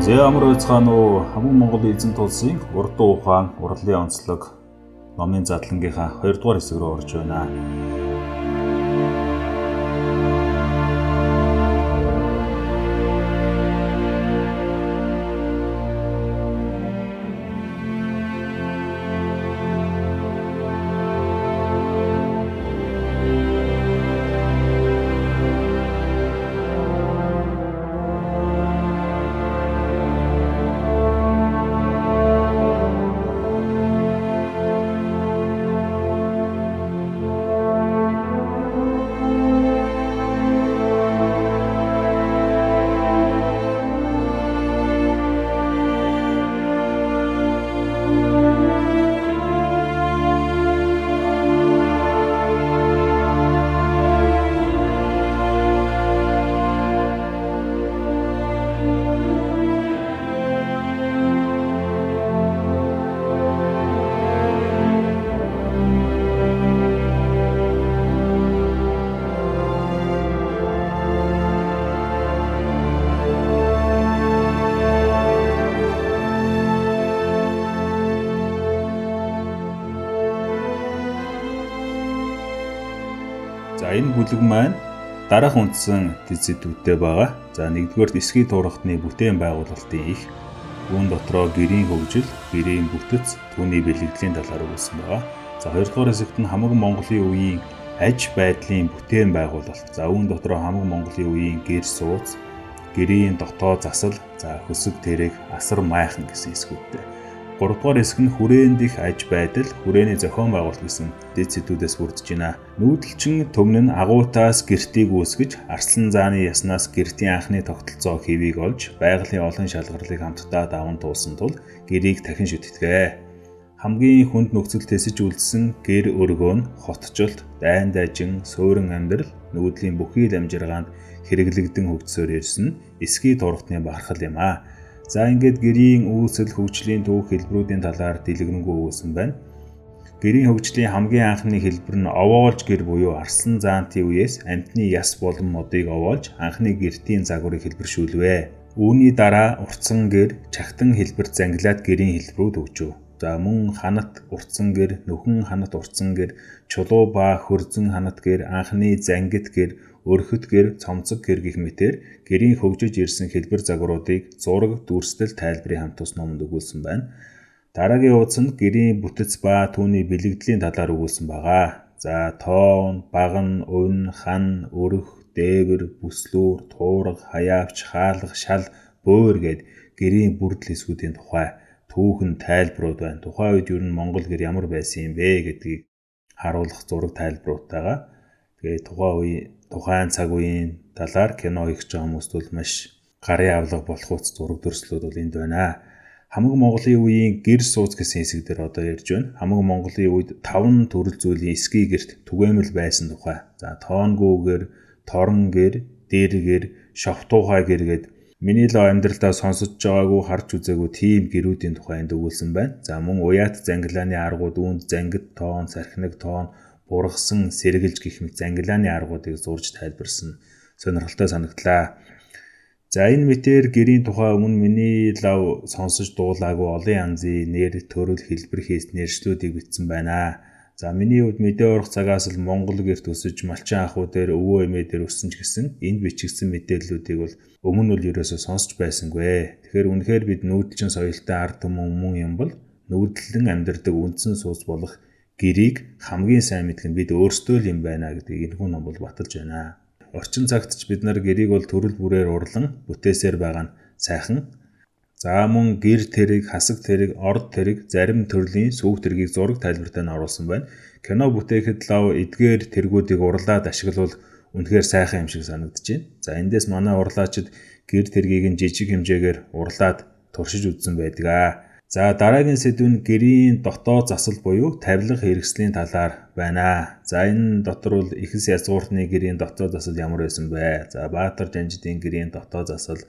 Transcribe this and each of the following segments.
Зэамар ойцхан уу хамаг Монголын эзэн тулсын урдуу ухаан урлын онцлог номын задлангийнхаа 2 дугаар хэсэг рүү орж байна. За энэ бүлэг маань дараах үндсэн тэзэдүүтэй байгаа. За нэгдүгээр эсгийн туурхтны бүтээн байгуулалтын их, үүн дотроо гэрийн хөгжил, гэрийн бүтэц, түүний бэлэгдлийн талаар өгүүлсэн байгаа. За хоёрдугаар хэсэгт нь хамаг Монголын үеийн аж байдлын бүтээн байгуулалт. За үүн дотроо хамаг Монголын үеийн гэр сууц, гэрийн дотоод засал, за хөсөг тэрэг, асар майхан гэсэн хэсгүүдтэй. 3 дугаар хэсэг нь хүрээнд их аж байдал, хүрээний зохион байгуулалт гэсэн дэд сэдвүүдээс бүрдэж байна. Нүүдэлчин төмн нь агуутаас гэртийг үүсгэж, арслан зааны яснаас гэртийн анхны тогтолцоо хэвийг олж, байгалийн олон шалгарлыг хамтдаа даван туулсан тул гэрийг дахин шүтгдэг. Хамгийн хүнд нөхцөл тэсэж үлдсэн гэр өргөө нь хотчлт, дайн дажин, суурин амьдрал, нүүдлийн бүхий л амжиргаанд хэрэглэгдэн хөгжсөөр ирсэн эсгийн туурхтны бархал юм аа. За ингээд гэрийн үүсэл хөгжлийн түүх хэлбэрүүдийн талаар дэлгэрэнгүй өгүүлсэн байна. Гэрийн хөгжлийн хамгийн анхны хэлбэр нь овоолж гэр буюу арслан заантын үеэс амьтны яс болон модыг овоолж анхны гэртийн загварыг хэлбэршүүлвэ. Үүний дараа уртсан гэр, чагтан хэлбэрт зангилаад гэрийн хэлбэрүүд өгчөө. За мөн ханат уртсан гэр, нөхөн ханат уртсан гэр, чулуу ба хөрзөн ханат гэр, анхны зангид гэр, өрхөт гэр, цомцог гэр гэх мэтээр гэрийн хөгжиж ирсэн хэлбэр загваруудыг зураг, дүрслэл, тайлбарын хамт тус номонд өгүүлсэн байна. Дараагийн хуудсанд гэрийн бүтэц ба түүний бэлэгдлийн талаар өгүүлсэн байгаа. За тоон, баган, унь, хан, өрх, дээвэр, бүслүүр, туурга, хаяавч, хаалга, шал, бөөр гэд гэрийн бүрдэл хэсгүүдийн тухай түүхэн тайлбарууд байна. Тухайн үед ер нь Монгол гэр ямар байсан юм бэ гэдгийг харуулах зураг тайлбаруудтайгаа. Тэгээ тухайн цаг үеийн талаар кино хийх гэж байгаа хүмүүст бол маш гарын авлага болох үс зураг дүрслүүд бол энд байна. Хамаг Монголын үеийн гэр сууц гэсэн хэсэг дээр одоо ярьж байна. Хамаг Монголын үед 5 төрөл зүйлийн эсгийн гэрт түгээмэл байсан тухай. За тоонгүй гэр, торон гэр, дээр гэр, шовтуухай гэр гэд миний л амьдралдаа сонсож байгаагүй харж үзээгүй тийм гэрүүдийн тухай энд өгүүлсэн байна. За мөн уяат зангилааны аргууд үүнд зангид тоон, сархинаг тоон, бургасан, сэргэлж гэх мэт зангилааны аргуудыг зурж тайлбарсан сонирхолтой санагдлаа. За энэ мэтээр гэрийн тухай өмнө миний лав сонсож дуулаагүй олон янзын нэр, төрөл, хэлбэр хийс нэршлүүдийг бичсэн байна. За миний хувьд мэдээ урах цагаас л Монгол гэрт өсөж малчин ахуй дээр өвөө эмээ дээр өссөн ч гэсэн энд бичигдсэн мэдээллүүдийг бол өмнө нь ерөөсөө сонсч байсангүй. Тэгэхээр үнэхээр бид нүүдэлчин соёлтой ард түмэн юм бол нүүдэлэн амьдардаг үндсэн сууц болох гэрийг хамгийн сайн мэдэх нь бид өөрсдөө л юм байна гэдгийг энэхүү ном бол баталж байна. Орчин цагт ч бид нар гэрийг бол төрөл бүрээр урлан бүтээсээр байгаа нь сайхан. За мөн гэр тэрэг, хасаг тэрэг, орд тэрэг, зарим төрлийн сүүх тэргийг зураг тайлбартай нь оруулсан байна. Кино бүтээхэд лав эдгээр тэргүүдийг урлаад ашиглавал үнэхээр сайхан юм шиг санагдаж байна. За эндээс манай урлаачид гэр тэргийг нь жижиг хэмжээгээр урлаад туршиж үзсэн байдаг. За дараагийн сэдв нь гэрийн дотоод засал буюу тавилга хэрэгслийн талаар байна. За энэ дотор бол Ихэс язгууртны гэрийн дотоод засал ямар байсан бэ? За Баатар Жанжидын гэрийн дотоод засал,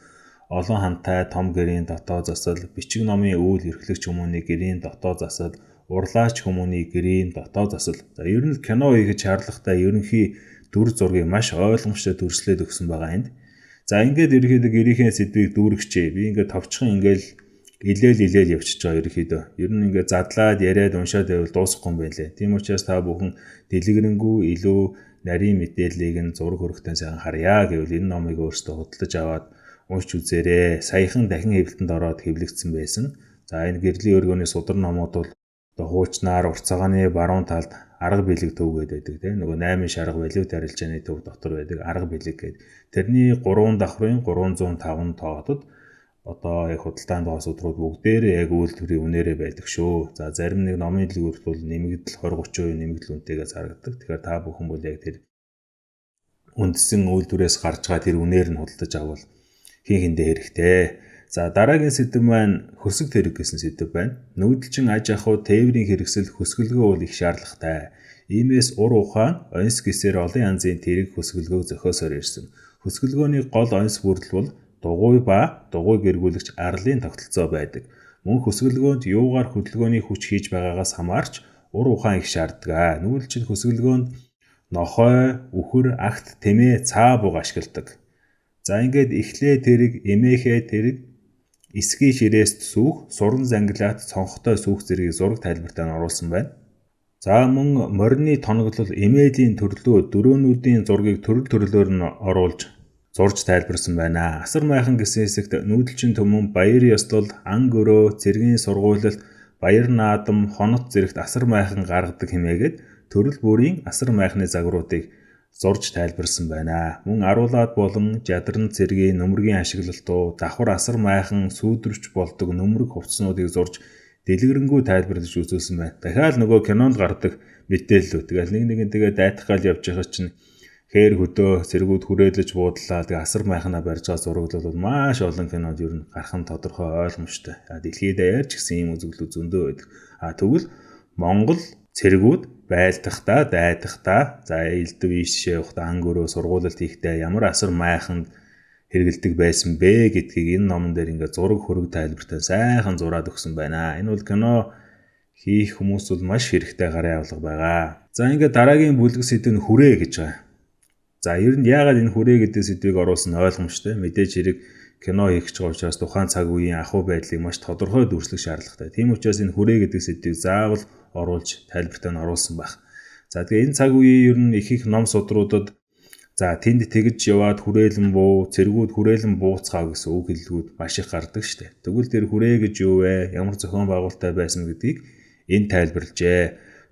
олон хантай том гэрийн дотоод засал, бичиг номын үйл эрхлэгч хүмүүний гэрийн дотоод засал, урлаач хүмүүний гэрийн дотоод засал. За ер нь кино хийхэд шаардлагатай ерөнхий дүр зургийг маш ойлгомжтой дүрслээд өгсөн байгаа энд. За ингээд ерөнхийдөө гэрийнхээ сэдвийг дүүргчээ. Би ингээд товчхон ингээл илээл явчихж байгаа ерөнхийдөө. Ер нь ингээд задлаад яриад уншаад байвал дуусахгүй юм байна лээ. Тийм учраас та бүхэн дэлгэрэнгүй илүү нарийн мэдээллийг нь зураг хөрөгтэй сайхан харъя гэвэл энэ номыг өөрсдөө худалдаж аваад уншиж үзээрэй. Саяхан дахин хэвлэлтэнд ороод хэвлэгдсэн байсан. За энэ гэрлийн өргөний судар номууд бол одоо хуучнаар уртцаагааны баруун талд арга бэлэг төв гэдэг тийм нөгөө 8 шарга валют арилжааны төв дотор байдаг арга бэлэг гэдэг. Тэрний 3 давхрын 305 тоотод одоо яг худалдаанд байгаа судрууд бүгдээрээ яг үйлдвэрийн үнээрээ байдаг шүү. За зарим нэг номын дэлгүүрт бол нэмэгдэл 20-30% нэмэгдэл үнэтэйгээ зарагддаг. Тэгэхээр та бүхэн бол яг тэр үндсэн үйлдвэрээс гарч байгаа тэр үнээр нь худалдаж авал хин хиндэ хэрэгтэй. За дараагийн сэдэв маань хөсөг тэрэг гэсэн сэдэв байна. Нүүдэлчин аж ахуй тээврийн хэрэгсэл хөсгөлгөө бол их шаардлагатай. Иймээс ур ухаан онц гисээр олон янзын тэрэг хөсгөлгөөг зохиосоор ирсэн. Хөсгөлгөөний гол онц бүрдэл бол дугуй ба дугуй гэргүүлэгч арлын тогтолцоо байдаг. Мөн хөсгөлгөөнд юугаар хөдөлгөөний хүч хийж байгаагаас хамаарч ур ухаан их шаарддаг. Нүүдэлчин хөсгөлгөөнд нохой, үхэр, агт, тэмээ, цаа буг ашигладаг. За ингээд эхлээ тэрэг, эмээхээ тэрэг, эсгийн ширээст сүх, суран зангилаат, цонхтой сүх зэргийг зураг тайлбартаа оруулсан байна. За мөн морины тоноглол, эмээлийн төрлөө, дөрөөнүүдийн зургийг төрлөөр нь оруулж зурж тайлбарсан байна. Асар майхан гэсэн хэсэгт нүүдэлчин төмөн, баяр ёслол, ан гөрөө, цэргийн сургуулилт, баяр наадам, хонот зэрэгт асар майхан гаргадаг хэмээгээд төрөл бүрийн асар майхны загваруудыг зурж тайлбарсан байна. Мөн аруулаад болон жадарн цэргийн нөмргийн ашиглалтуу давхар асар майхан сүйдрвч болдог нөмрөг хувцснуудыг зурж дэлгэрэнгүй тайлбарлаж үзүүлсэн байна. Дахиад нөгөө кинонд гардаг мэдээллүүд. Тэгэл нэг тэгээ дайтах гал явж байгаа чинь хээр хөдөө цэргүүд хүрээлж буудлаа тэгээ асар майхнаа барьж байгаа зураг бол маш олон кинонд ер нь гарах нь тодорхой ойлгомжтой. Дэлхийд даяар ч гэсэн ийм үзэгдлүүд зөндөө байдаг. Тэгвэл Монгол цэргүүд байлдахдаа, дайдахдаа, за элдв ийшээ явахдаа ан гөрөө сургуулилт хийхдээ ямар асар майханд хэрэгэлдэг байсан бэ гэдгийг энэ номон дээр ингээд зураг хөрөг тайлбартай сайхан зураад өгсөн байна. Энэ бол кино хийх хүмүүс бол маш хэрэгтэй гарын авлага байгаа. За ингээд дараагийн бүлэг сэдв нь хүрээ гэж байгаа. За ер нь яагаад энэ хүрээ гэдэг сэдвийг оруулсан ойлгомжтой. Мэдээж хэрэг кино хийх гэж байгаа учраас тухайн цаг үеийн ахуй байдлыг маш тодорхой дүрслэх шаардлагатай. Тийм учраас энэ хүрээ гэдэг сэдвийг заавал оруулж тайлбартаа нь оруулсан байх. За тэгээ энэ цаг үеийн ер нь их ном судруудад за тэнд тэгж яваад хүрээлэн буу, цэргүүд хүрээлэн бууцгаа гэсэн үг хэллэгүүд маш их гардаг штэ. Тэгвэл тэр хүрээ гэж юу вэ? Ямар зохион байгуулалттай байсан гэдгийг энэ тайлбарлажээ.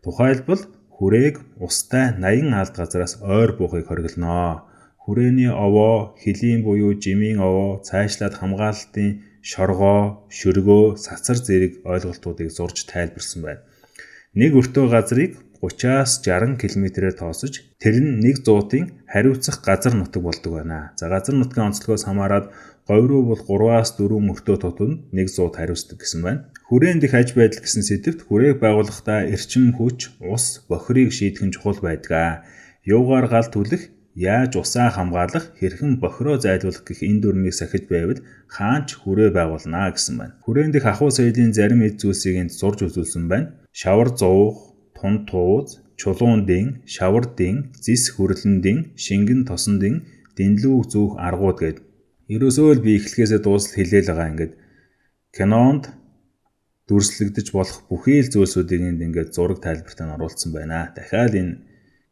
Тухайлбал хүрээг устай 80 алд газараас ойр буухыг хориглоно. Хүрээний овоо, хилийн буюу жимийн овоо, цаашлаад хамгаалалтын шоргоо, шөргөө, сацар зэрэг ойлголтуудыг зурж тайлбарсан байна. Нэг өртөө газрыг 30-аас 60 км-ээр тоосож тэр нь нэг зуутын хариуцах газар нутаг болдог байна. За газар нутгийн онцлогоос хамаарат говьруу бол 3-аас 4 өртөө тутамд нэг зуут хариуцдаг гэсэн байна. Хүрээнд их аж байдал гэсэн сэдвт хүрээг байгуулахдаа эрчим хүч, ус, бохирыг шийдэх нь чухал байдаг. Юугаар гал түлэх, яаж усаа хамгаалах, хэрхэн бохироо зайлуулах гэх энэ дүрмийг сахиж байвал хаанч хүрээ байгуулна гэсэн байна. Хүрээнд их ахуй соёлын зарим эд зүйлсийг энд зурж үзүүлсэн байна. Шавар зуух, тун тууз, чулуун дин, шавар дин, зис хүрлэн дин, шингэн тосон дин, дэнлүүг зүүх аргууд гээд. Ерөөсөө л би эхлэхээсээ дуусал хэлээл байгаа ингээд кинонд дүрслэгдэж болох бүхий л зүйлсүүдийг ингээд зураг тайлбартаа оруулсан байна. Дахиад энэ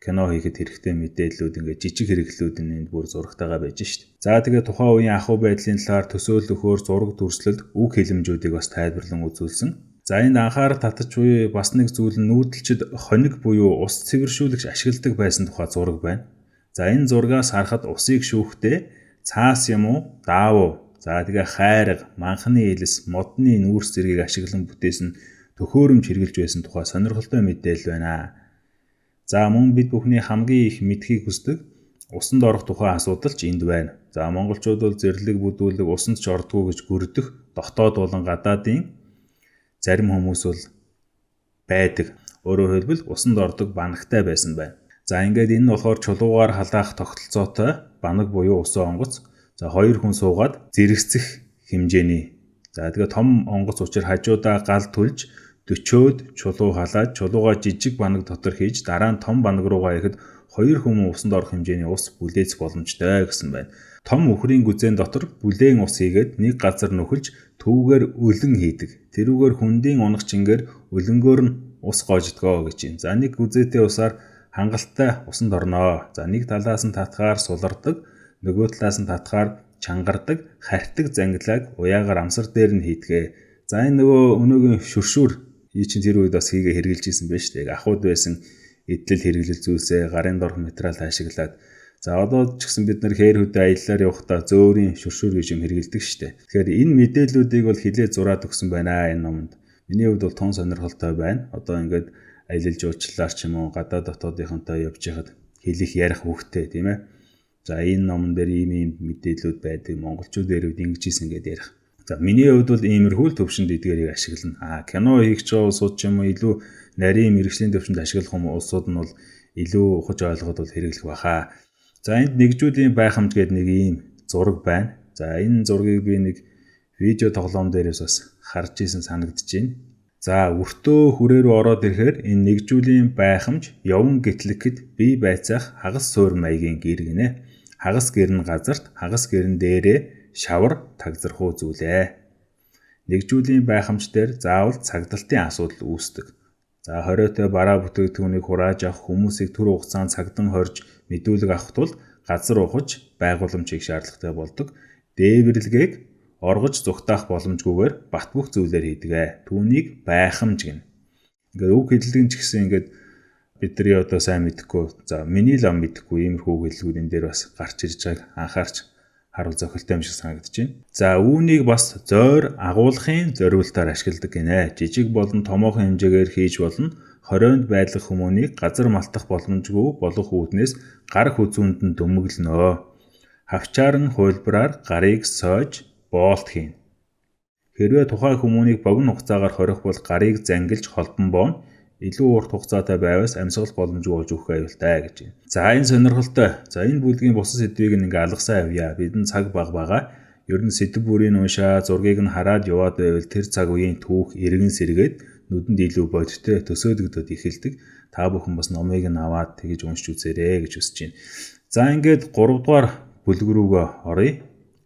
кино хийхэд хэрэгтэй мэдээллүүд ингээд жижиг хэрэглүүд энд бүр зурагтайгаа байж шít. За тэгээ тухайн үеийн ахуй байдлын талаар төсөөлөхөөр зураг дүрслэлд үг хэлэмжүүдийг бас тайлбарлан үзүүлсэн. За энд анхаарал татаж буй бас нэг зүйл нь нүүдэлчд хониг буюу ус цэвэршүүлэгч ашигладаг байсан тухай зураг байна. За энэ зургаас харахад усыг шүүхдээ цаас юм уу, даав уу, за тэгээ хайрга, манхны илэс, модны нүүрс зэргийг ашиглан бүтээсэн төхөөрөмж хэрэгжилж байсан тухай сонирхолтой мэдээлэл байна. За мөн бид бүхний хамгийн их мэдхийг хүсдэг усанд орох тухай асуудал ч энд байна. За монголчууд бол зэрлэг бүдүүлэг усанд ч ордгоо гэж гүрдэх дотоод болон гадаадын зарим хүмүүс бол байдаг. Өөрөөр хэлбэл усанд ордог банагтай байсан байна. За ингээд энэ нь болохоор чулуугаар халаах тогтолцоотой банаг буюу усан онгоц. За хоёр хүн суугаад зэрэгцэх хэмжээний. За тэгээ том онгоц учир хажуудаа гал түлж төчөөд чулуу халаад чулуугаа жижиг банаг дотор хийж дараа нь том банаг руугаа ирэхэд 2 хүмүүс усанд орох хэмжээний ус бүлээц боломжтой гэсэн байна. Том үхрийн гүзэн дотор бүлээн ус хийгээд нэг газар нөхөлж төвгээр өлөн хийдэг. Тэрүүгээр хүндийн унах чингээр өлөнгөөр нь ус гоождгоо гэж юм. За нэг гүзээтэй усаар хангалттай усанд орноо. За нэг талаас нь татхаар сулардаг, нөгөө талаас нь татхаар чангардаг, хартдаг зангилааг уяагаар амсар дээр нь хийдгээ. За энэ нөгөө өнөөгийн шүршүүр чинь тэр үед бас хийгээ хэрглэж ийсэн байж тээ. Ахуйд байсан эдлэл хэрэглэл зүйлсээ гарын дорх материал ашиглаад за одоо ч гэсэн бид нар хээр хөдөө аяллаар явахдаа зөөрийн шүршүүр гэж юм хэрэгэлдэг штэ. Тэгэхээр энэ мэдээллүүдийг бол хилээд зураад өгсөн байна энэ номонд. Миний хувьд бол тун сонирхолтой байна. Одоо ингээд аялал жуулчлалаар ч юм уу гадаад дотоодынхонтой явж байхад хэлэх ярих хөвгтэй тийм ээ. За энэ номон дээр ийм мэдээллүүд байдаг. Монголчууд ирээд ингэж ийсэн гэдээ ярих. За миний хувьд бол иймэрхүү төвшөнд эдгээрийг ашиглана. Кино хийх ч улсууд ч юм уу илүү нарийн мэргэжлийн төвшөнд ашиглах улсууд нь бол илүү ухаж ойлгоход бол хэрэглэх баха. За энд нэгжүүдийн байхамж гэдэг нэг ийм зураг байна. За энэ зургийг би нэг видео тоглоом дээрээс бас харж ийсэн санагдаж байна. За өртөө хүрээ рүү ороод ирэхээр энэ нэгжүүлийн байхамж явн гэтлэхэд бие байцаах хагас суур маягийн гэр гинэ. Хагас гэр нь газарт, хагас гэр нь дээрээ шавар тагзархуу зүйлээ. Нэгжүүлийн байхамж дээр заавал цагдалтын асуудал үүсдэг. За хориотой бараа бүтээгдэхүүнийг хурааж авах, хүмүүсийг түр хугацаанд цагдан хорж мэдүүлэг авах тул газар ухаж байгууламж хийх шаардлагатай болдог. Дээвэрлэгийг оргож зүгтаах боломжгүйгээр бат бөх зүйлээр хийдэг. Түүнийг байхамж гэнэ. Ингээд үг хэллэг нь ч гэсэн ингээд бидний одоо сайн мэдэхгүй, за миний лам мэдэхгүй иймэрхүү хэллэгүүд энэ дээр бас гарч ирж байгааг анхаарч харуул зохилтой юм шиг санагдаж байна. За үүнийг бас зойр агуулгын зориултаар ашигладаг гинэ. Жижиг болон томоохон хэмжээгээр хийж болно. Хорионд байдлах хүмүүнийг газар малтах боломжгүй болох үүднээс гар хүзүүнд нь дөмөглөнө. Хавчаар нь хуйлбараар гарыг сойж боолт хийн. Хэрвээ тухайн хүмүүнийг богино хугацаагаар хорих бол гарыг зангилж холбон боон илүү урт хугацаатай байваас амьсгал боломжгүй болж өгөх аюултай гэж байна. За энэ сонирхолтой. За энэ бүлгийн бусад сэдвийг ингээ алгасаа авъя. Бидэнд цаг бага байгаа. Ер нь сэдв бүрийн уншаа, зургийг нь хараад яваад байвал тэр цаг үеийн түүх эргэн сэргээд нүдэнд илүү бодиттой төсөөлөгдөд эхэлдэг. Та бүхэн бас номыг нь аваад тэгэж уншиж үзээрэй гэж хүсэж байна. За ингээд 3 дугаар бүлэг рүүгээ оръё.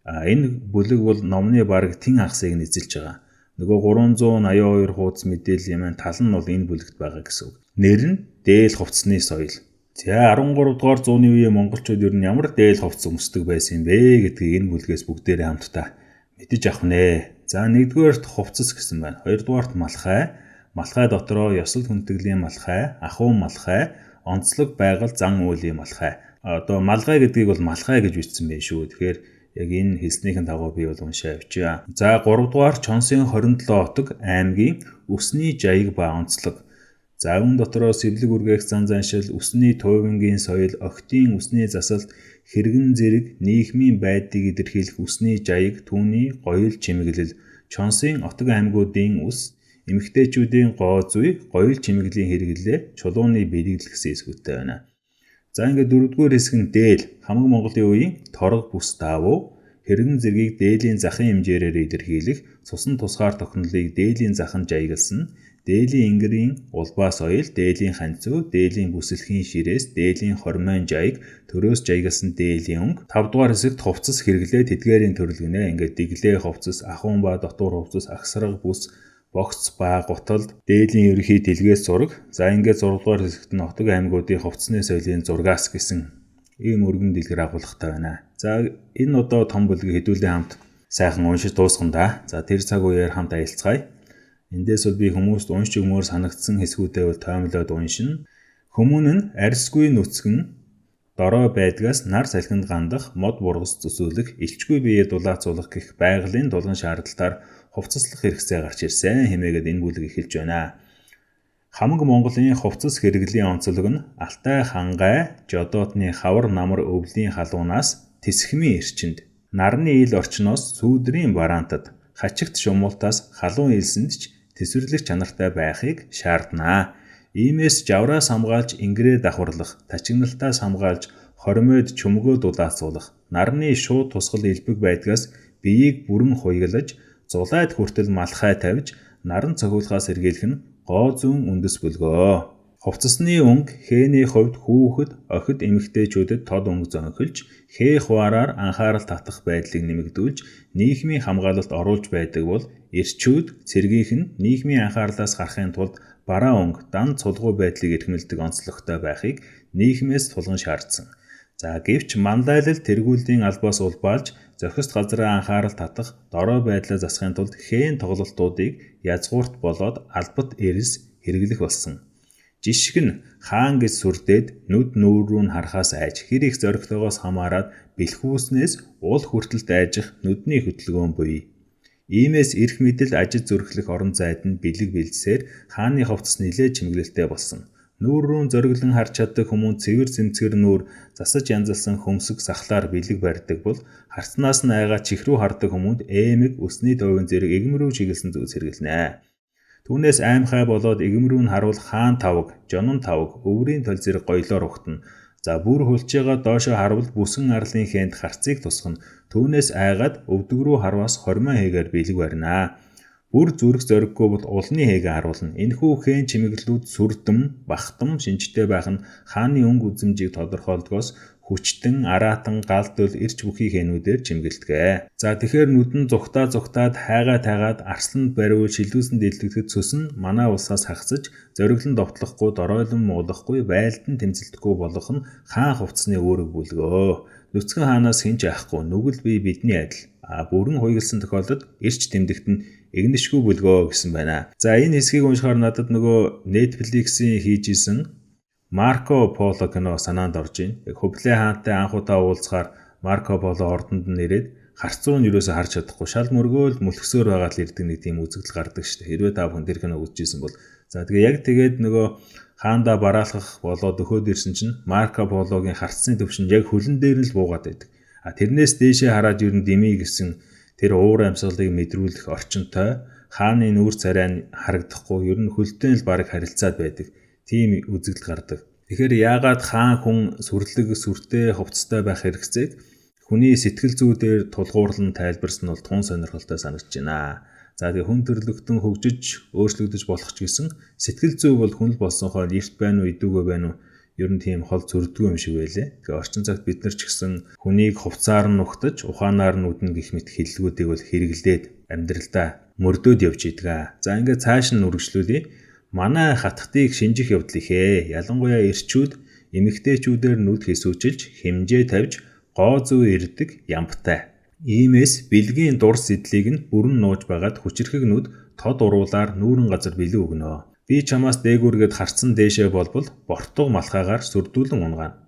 Энэ бүлэг бол номны бараг тэн хагасыг нь эзэлж байгаа. Нөгөө 382 хуудас мэдээлэл юм тал нь бол энэ бүлэгт байгаа гэсэн үг. Нэр нь дээл хувцсны соёл. За 13 дугаар зууны үеийн монголчууд ер нь ямар дээл хувцс өмсдөг байсан юм бэ гэдгийг энэ бүлгээс бүгдээрээ хамтдаа мэдэж авах нэ. За 1-р хувцас гэсэн байна. 2-р малхай. Малхай дотроо ёсол хүндэтгэлийн малхай, ахуй малхай, онцлог байгаль зан үйлийн малхай. Одоо малгай гэдгийг бол малхай гэж бичсэн байх шүү. Тэгэхээр яг энэ хэлснийхэн дагуу би бол уншаа явчаа. За 3 дугаар Чонсын 27 хотог аймгийн өсний жаяг ба онцлог. За үүн дотроо сэвлэг үргээх зан заншил, өсний туйвангийн соёл, охтын өсний засалт, хэрэгэн зэрэг нийгмийн байдлыг илэрхийлэх өсний жаяг, түүний гоёл чимэглэл, Чонсын отог аймагуудын өс, эмэгтэйчүүдийн гоо зүй, гоёл чимэглийн хэрэглээ, чулууны бэлэглэл гэсэн хэсгүүдтэй байна. За ингээд 4-р хэсэг нь дээл. Хамаг Монголын үеийн торог бүс даавуу, хэрэгэн зэргийг дээлийн захын хэмжээрээр илэрхийлэх, цусан тусгаар тохинолыг дээлийн захан жаягалсан, дээлийн ингэрийн улбаа соёл, дээлийн ханцуу, дээлийн бүсэлхийн ширээс, дээлийн хормойн жаяг, төрөөс жаягалсан дээлийн өнгө. 5-р хэсэгт хувцас хэрэглээ тэдгээрийн төрөл гинэ. Ингээд дэглээ хувцас, ахуун ба дотуур хувцас, агсраг бүс, богц ба гутал, дээлийн ерхий дэлгээс зураг. За ингээд 6-р хэсэгт нь хотог аймагуудын хувцсны соёлын зургаас гэсэн ийм өргөн дэлгэр агуулгатай байна. За энэ одоо том бүлгийг хэдүүлээ хамт сайхан уншиж дуусгана. За тэр цаг үеэр хамт аялцгаая. Эндээс бол би хүмүүст уншиж өгмөр санагдсан хэсгүүдээ бол тоомлоод уншина. Хүмүүн нь арьсгүй нүцгэн дорой байдгаас нар салхинд гандах, мод бургас зүсүүлэх, элчгүй биеэ дулаацуулах гэх байгалийн дулган шаардалтаар хувцаслах хэрэгцээ гарч ирсэн хэмээгээд энэ бүлэг эхэлж байна. Хамаг Монголын хувцас хэрэглийн онцлог нь Алтай хангай, Жодоотны хавар намар өвлийн халуунаас тэсхмийн эрчинд, нарны ил орчноос сүүдрийн бараантад, хачигт шумуултаас халуун илсэнд ч тэсвэрлэх чанартай байхыг шаарднаа. Иймээс жавраас хамгаалж ингэрээ давхарлах, тачигналтаас хамгаалж хормойд чөмгөө дулаацуулах, нарны шууд тусгал элбэг байдгаас биеийг бүрэн хуйгалаж, зулайд хүртэл малхай тавьж, наран цохиулахаас сэргийлэх нь гоо зүүн үндэс бүлгөө. Хувцасны өнгө хээний хувьд хүүхэд, охид эмэгтэйчүүдэд тод өнгө зөнхөлж, хээ хуваараар анхаарал татах байдлыг нэмэгдүүлж, нийгмийн хамгаалалт оруулж байдаг бол эрчүүд цэргийнх нь нийгмийн анхаарлаас гарахын тулд бараа өнгө дан цулгуй байдлыг эрхэмлдэг онцлогтой байхыг нийгмээс тулган шаардсан. Гэвч мандайлал тэргүүллийн албаас улбаалж зохист газраа анхаарал татах дорой байдлаа засахын тулд хээн тоглолтуудыг язгуурт болоод албат эрс хэрэглэх болсон. Жишг нь хаан гэж сүрдээд нүд нүүр рүү харахаас айж хэр их зоригтойгоос хамаарад бэлхүүснээс ул хүртэлд айжих нүдний хөдөлгөөн буй. Иймээс эрх мэдэл ажил зүрхлэх орон зайд нь бэлэг бэлдсээр хааны хувцас нэлээд чимэглэлтэй болсон. Нүүр рүү зориглон харж чаддаг хүмүүс цэвэр цэмцгэр нүүр засаж янзалсан хөмсг сахлаар бэлэг барьдаг бол харцнаас нь айгаад чих рүү хардаг хүмүүд эмэг өсний тойвон зэрэг игм рүү чиглэсэн зүг сэргэлнэ. Түүнээс аймхай болоод игм рүү нь харуул хаан тавг, жонон тавг, өврийн тол зэрэг гоёлоор ухтана. Бүр хулчигаа доошоо харвал бүсэн арлын хээнд харцыг тусгана. Түүнээс айгаад өвдөг рүү харваас хормоо хийгээр бэлэг барина. Бүр зүрх зориггүй бол улны хэгээ харуулна. Энэхүү хээн чимэглэлүүд сүрдэм, бахтам шинжтэй байх нь хааны өнгө үзэмжийг тодорхойлдгоос хүчтэн, араатан, галдвал эрч бүхий хээнүүдээр чимгэлдэг. Тэгэхээр нүдэн зүгтаад хайгаад арсланд бариул шилдүүлсэн дэлдэгдэд цөсөн манай улсаас хагасж зориглон довтлохгүй, доройлон муулахгүй, байлдан тэмцэлдэхгүй болох нь хаан хувцсны үүрэг бүлгөө. Нүцгэн хаанаас хинч айхгүй, нүгэл бие бидний адил. Бүрэн хуйгалсан тохиолдолд эрч тэмдэгт нь игнэшгүй бүлгөө гэсэн байна. Энэ хэсгийг уншихаар надад нөгөө Netflix-ийн хийж исэн Марко Поло кино санаанд орж ийн. Хөвлөө хаантай анхудаа уулзахаар Марко Поло ордонд нь ирээд харц руу нь юусоо харж чадахгүй шал мөргөөл мөлхсөөр байгаа л ирдэг нэг тийм үзэгдэл гардаг шүү дээ. Хэрвээ та бүхэн тэр кино үзчихсэн бол тэгээд нөгөө хаандаа бараалхах болоод өхөөд ирсэн чинь Марко Пологийн харцны төвшин яг хөлн дээр нь л буугаад байдаг. Тэрнээс дээшээ хараад ер нь дэмий гэсэн тэр уур амьсгалыг мэдрүүлэх орчинтой хааны нүүр царай нь харагдахгүй ер нь хөлтэй л бараг харилцаад байдаг. Тийм үзэгдэл гардаг. Тэгэхээр яагаад хаан хүн сүртэй хувцастай байх хэрэгцээг хүний сэтгэл зүйдээр тулгуурлан тайлбарсан бол тун сонирхолтой санагдаж байна. Тэгээ хүн төрлөختөн хөгжиж өөрчлөгдөж болох ч гэсэн сэтгэл зүй бол хүн л болсон хойно эрт байна уу идүүгээ байна уу ер нь тийм хол зөрдгөө юм шиг байлээ. Тэгээ орчин цагт бид нар ч гэсэн хүнийг хувцаар нь нухтаж ухаанаар нь үднэ гэх мэт хэллэгүүдийг бол хэрэглээд амьдралдаа мөрдөөд явж идэг. Ингээд цааш нь үргэлжлүүлье. Манай хатгтыг шинжих явдал ихээ. Ялангуяа эрчүүд эмэгтэйчүүдээр нүд хэсүүчилж хэмжээ тавьж гоо зүү ирдэг ямбтай. Иймээс бэлгийн дур сэдлийг нь бүрэн нууж байгаад хүчирхэг нүд тод уруулаар нүүрэн газар бэлэг өгнө. Би чамаас дээгүүргээд харцсан дээшээ болбол бортуг малхаагаар сүрдүүлэн унгана.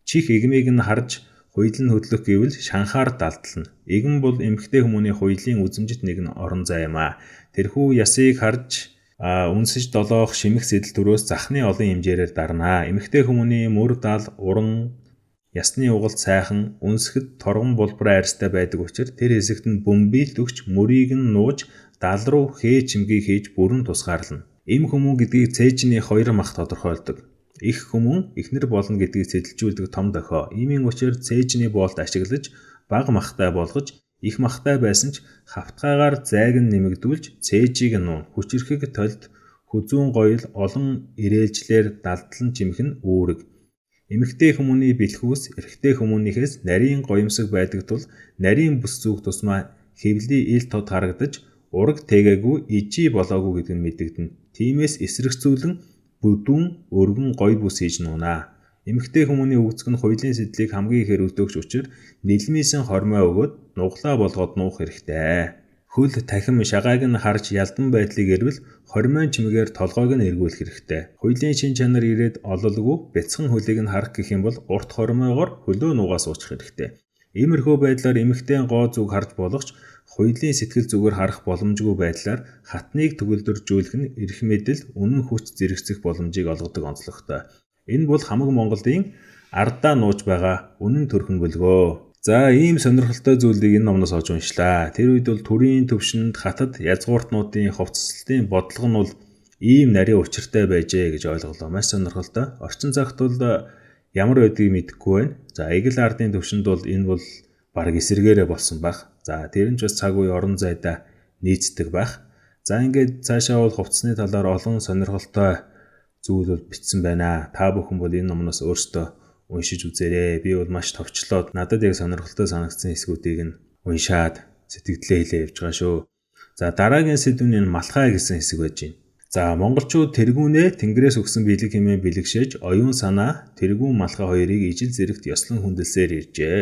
Чих игмийг нь харж хуйлын хөдлөх гэвэл шанхаар далдлана. Игм бол эмэгтэй хүмүүний хуйлын үзэмжит нэгэн орон зай юм а. Тэрхүү ясыг харж үнсэж долоох шимэх сэдэл төрөөс захны олон хэмжээрээр дарнаа. Эмэгтэй хүмүүний мөр дал уран ясны угалт сайхан үнсгэд торгон булбар айрстай байдаг учраас тэр хэсэгт нь бөмбөлт өгч мөрийг нь нууж дал руу хээ чимгийг хийж бүрэн тусгаарлана. Им хүмүүн гэдгийг цээжний хоёр мах тодорхойлдог. Их хүмүүн эхнэр болно гэдгийг сэтэлжүүлдэг том дохио. Иймийн учраас цээжний боолт ашиглаж бага махтай болгож их махтай байсан ч хавтгайгаар зайг нь нэмэгдүүлж цээжийг нуун хүчирхэг толд хүзүүн гоёл олон ирээлжлэр далдлан чимэх нь үүрэг. Эмэгтэй хүмүүний бэлхүүс эрэгтэй хүмүүнийхээс нарийн гоёмсог байдаг тул нарийн бүс зүг тусмаа хэвлий ил тод харагдаж ураг тэгээгүй ижи болоогүй гэдэг нь мэдэгдэнэ. Тиймээс эсрэгцүүлэн бүдүүн өргөн гоё бүс хийж нуунаа. Эмэгтэй хүмүүний өгцөг нь хуйлын сэдлийг хамгийн ихээр өдөөгч учраас нэлмийсэн хормой өгөөд нуглаа болгоод нуух хэрэгтэй. Хөл тахим шагааг нь харж ялдан байдлыг эрвэл хормойн чимгээр толгойг нь эргүүлэх хэрэгтэй. Хуйлын шин чанар ирээд ололгүй бяцхан хөлийг нь харах гэх юм бол урт хормойгоор хөлөө нугаас уучих хэрэгтэй. Иймэрхүү байдлаар эмэгтэй гоо зүг харж болох ч хуйлын сэтгэл зүгээр харах боломжгүй байдлаар хатныг төгөлдөржүүлэх нь эрх мэдэл үнэн хүч зэрэгцэх боломжийг олгодог онцлогтой. Энэ бол хамаг Монголын ардаа нууж байгаа үнэн төрхөн бүлгөө. Ийм сонирхолтой зүйлийг энэ номноос олж уншлаа. Тэр үед бол төрийн төвшөнд хатад язгууртнуудын хувцаслалтын бодлого нь бол ийм нарийн учиртай байжээ гэж ойлголоо. Маш сонирхолтой. Орчин цагт бол ямар байдгийг мэдэхгүй байна. Эгэл ардын төвшөнд бол энэ бол бараг эсэргээрээ болсон байх. Тэр нь ч бас цаг үе орон зайдаа нийцдэг байх. За ингээд цаашаа бол хувцсны талаар олон сонирхолтой зүйл бол бичсэн байна. Та бүхэн бол энэ номноос өөрсдөө уншиж үзээрэй. Би бол маш товчлоод надад яг сонирхолтой санагдсан хэсгүүдийг нь уншаад сэтгэлдээ хэлээ явж байгаа шүү. За дараагийн сэдв нь малхай гэсэн хэсэг байж байна. За монголчууд тэргүүнээ тэнгэрээс өгсөн бэлэг хэмээн бэлэгшээж оюун санаа тэргүүн малхай хоёрыг ижил зэрэгт ёслон хүндэлсээр иржээ.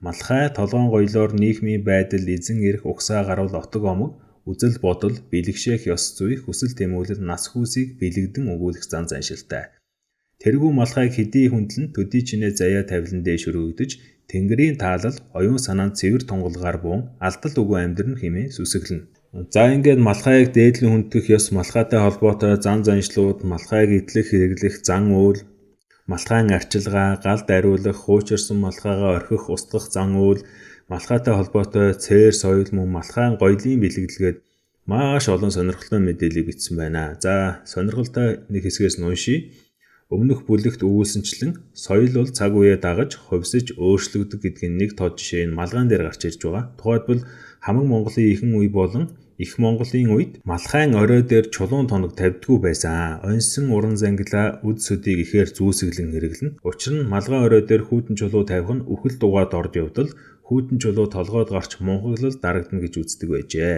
Малхай толгоон гоёлоор нийгмийн байдал, эзэн эрх, угсаа гарвал отог омог, үзэл бодол, бэлэгшээх ёс зүй, хүсэл тэмүүлэл, нас хүүсийг бэлэгдэн өгүүлэх зан заншилтай. Тэргүүн малхайг хэдий хүндлэн төдий чинээ заяа тавилан дээш өргөгдөж, тэнгэрийн таалал, оюун санаанд цэвэр тунгалгаар буун, алдалт үгүй амьдрын хэмээн сүсэглэнэ. За ингээд малхайг дээдлэн хүндэх ёс, малхайтай холбоотой зан заншлууд, малхайг идэлх хэрэглэх зан үйл, малхайн арчилгаа, гал дариулах, хуучирсан малхайгаа орхих, устгах зан үйл, малхайтай холбоотой цээр соёл мөн малхайн гоёлын бэлэгдэлгээд маш олон сонирхолтой мэдээлэл бичсэн байна. За сонирхолтой нэг хэсгээс нь уншийе. Өмнөх бүлэгт өвүүлсэнчлэн соёл бол цаг үеэ дагаж хувьсж өөрчлөгдөг гэдгийн нэг тод жишээ нь малгайн дээр гарч ирж байгаа. Тухайлбал хамаг Монголын ихэнх үе болон Их Монголын үед малхайн орой дээр чулуун тоног тавьдгүй байсан. Оньсон уран зангилаа үд сүдийг ихээр зүүсэглэн хэрэглэнэ. Учир нь малгайн орой дээр хүйтэн чулуу тавих нь үхэл дугаад орж явдал хүйтэн чулуу толгойд гарч мунхаглал дарагдана гэж үздэг байжээ.